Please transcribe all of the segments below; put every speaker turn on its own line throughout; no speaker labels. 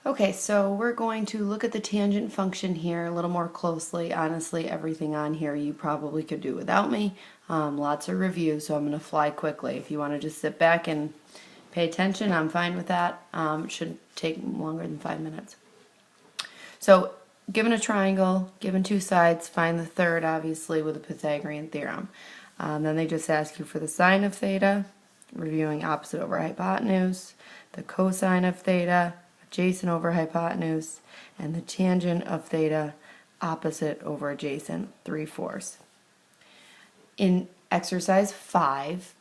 Okay, so we're going to look at the tangent function here a little more closely. Honestly, everything on here you probably could do without me. Lots of review, so I'm going to fly quickly. If you want to just sit back and pay attention, I'm fine with that. It shouldn't take longer than 5 minutes. So, given a triangle, given two sides, find the third, obviously, with the Pythagorean theorem. Then they just ask you for the sine of theta, reviewing opposite over hypotenuse, the cosine of theta, adjacent over hypotenuse, and the tangent of theta, opposite over adjacent, 3/4. In exercise 5,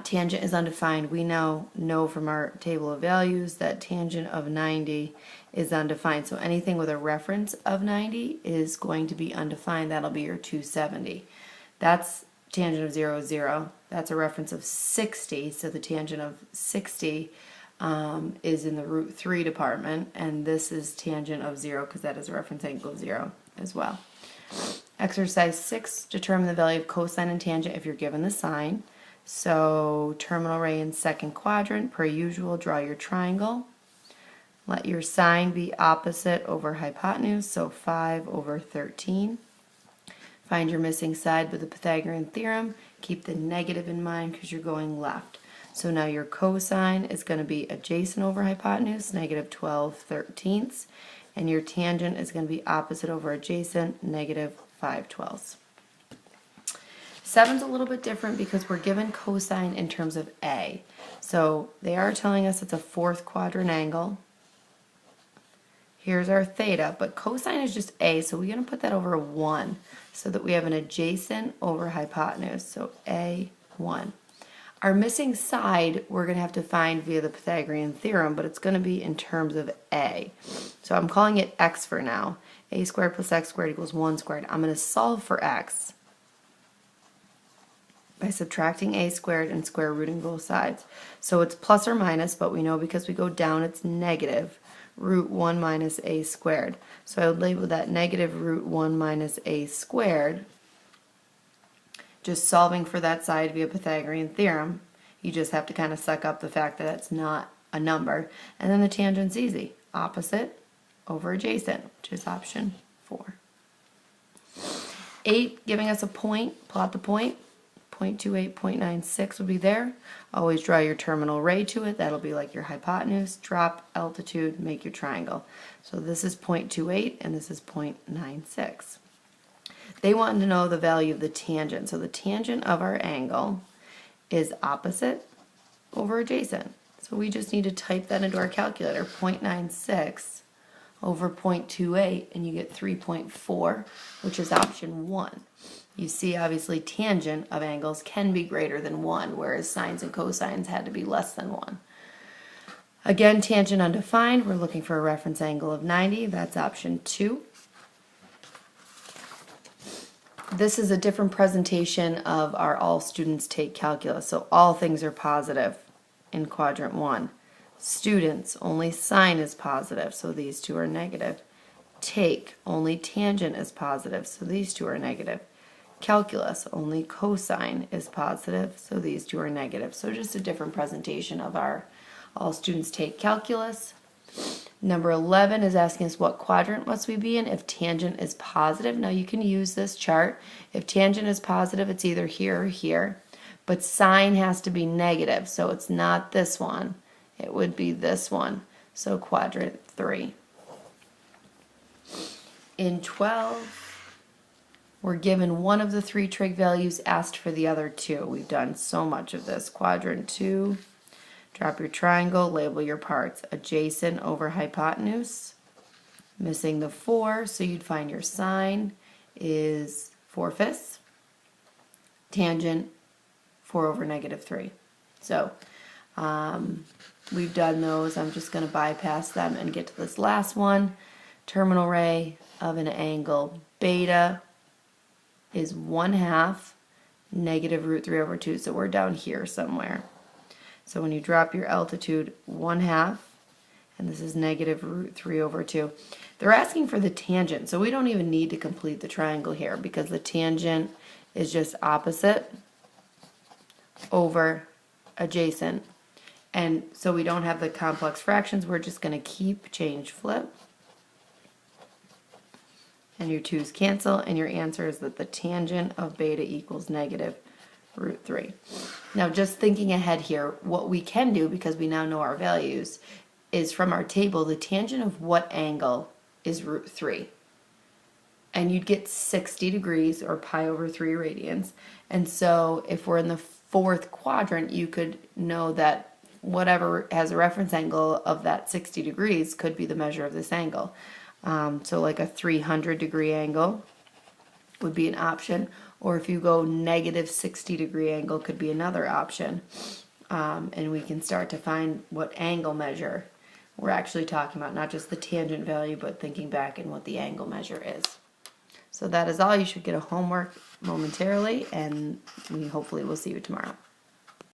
tangent is undefined. We now know from our table of values that tangent of 90 is undefined. So anything with a reference of 90 is going to be undefined. That'll be your 270. That's tangent of 0 is 0. That's a reference of 60. So the tangent of 60 is in the √3 department, and this is tangent of 0 because that is a reference angle of 0 as well. Exercise 6, determine the value of cosine and tangent if you're given the sine. So terminal ray in second quadrant, per usual, draw your triangle. Let your sine be opposite over hypotenuse, so 5 over 13. Find your missing side with the Pythagorean theorem. Keep the negative in mind because you're going left. So now your cosine is going to be adjacent over hypotenuse, negative 12/13, and your tangent is going to be opposite over adjacent, negative 5/12. 7's a little bit different because we're given cosine in terms of A. So they are telling us it's a fourth quadrant angle. Here's our theta, but cosine is just A, so we're going to put that over a 1 so that we have an adjacent over hypotenuse, so A1. Our missing side we're going to have to find via the Pythagorean theorem, but it's going to be in terms of A. So I'm calling it x for now. A squared plus x squared equals 1 squared. I'm going to solve for x by subtracting a squared and square rooting both sides. So it's plus or minus, but we know because we go down it's negative √1 minus a squared. So I would label that negative √1 minus a squared. Just solving for that side via Pythagorean theorem. You just have to kind of suck up the fact that it's not a number. And then the tangent's easy. Opposite over adjacent, which is option 4. 8, giving us a point. Plot the point. 0.28, 0.96 would be there. Always draw your terminal ray to it. That'll be like your hypotenuse. Drop altitude, make your triangle. So this is 0.28 and this is 0.96. They want to know the value of the tangent. So the tangent of our angle is opposite over adjacent. So we just need to type that into our calculator. 0.96 over 0.28, and you get 3.4, which is option 1. You see, obviously, tangent of angles can be greater than 1, whereas sines and cosines had to be less than 1. Again, tangent undefined. We're looking for a reference angle of 90. That's option 2. This is a different presentation of our all students take calculus. So all things are positive in quadrant 1. Students, only sine is positive, so these two are negative. Take, only tangent is positive, so these two are negative. Calculus, only cosine is positive, so these two are negative. So just a different presentation of our all students take calculus. Number 11 is asking us what quadrant must we be in if tangent is positive. Now you can use this chart. If tangent is positive, it's either here or here. But sine has to be negative, so it's not this one. It would be this one. So quadrant 3. In 12, we're given one of the 3 trig values, asked for the other 2. We've done so much of this. Quadrant 2. Drop your triangle, label your parts. Adjacent over hypotenuse. Missing the 4, so you'd find your sine is 4/5. Tangent 4 over negative 3. So we've done those. I'm just going to bypass them and get to this last one. Terminal ray of an angle beta is 1/2 negative √3 over 2. So we're down here somewhere. So when you drop your altitude, 1/2, and this is negative √3 over 2. They're asking for the tangent, so we don't even need to complete the triangle here because the tangent is just opposite over adjacent. And so we don't have the complex fractions. We're just going to keep change flip. And your 2's cancel, and your answer is that the tangent of beta equals negative root 3. Now just thinking ahead here, what we can do, because we now know our values, is from our table, the tangent of what angle is root 3? And you'd get 60 degrees, or pi over 3 radians. And so if we're in the fourth quadrant, you could know that whatever has a reference angle of that 60 degrees could be the measure of this angle. So like a 300 degree angle would be an option, or if you go negative 60 degree angle could be another option. And we can start to find what angle measure we're actually talking about, not just the tangent value, but thinking back and what the angle measure is. So that is all. You should get a homework momentarily, and we hopefully will see you tomorrow.